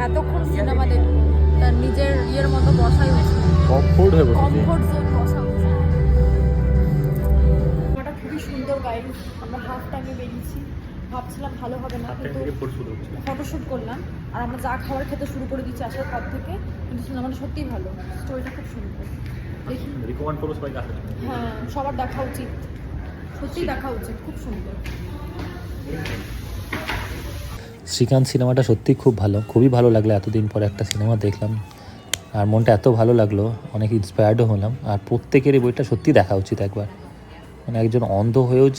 এতক্ষণ সিনেমা দেখবো তার নিজের ইয়ের মতো বসাই উচিত, কমফোর্ট হয়ে বসেছি। কমফোর্ট জোন বসা উচিত। সিনেমাটা খুবই সুন্দর গাইড। আমরা হাফ টাইমে বেরিয়েছি, ভাবছিলাম ভালো হবে না, কিন্তু ফটোশ্যুট করলাম আর আমরা যা খাবার খেতে শুরু করে দিচ্ছি আসার পর থেকে। কিন্তু সিনেমাটা সত্যিই ভালো, স্টোরিটা খুব সুন্দর। দেখি, রিকমেন্ড করবো সবাইকে আসতে। হ্যাঁ সবার দেখা উচিত, সত্যিই দেখা উচিত, খুব সুন্দর। শ্রীকান্ত সিনেমাটা সত্যি খুব ভালো, খুবই ভালো লাগলো। এতদিন পরে একটা সিনেমা দেখলাম আর মনটা এত ভালো লাগলো, অনেক ইন্সপায়ার্ডও হলাম। আর প্রত্যেকের এই বইটা সত্যি দেখা উচিত একবার। মানে একজন অন্ধ হয়েও যে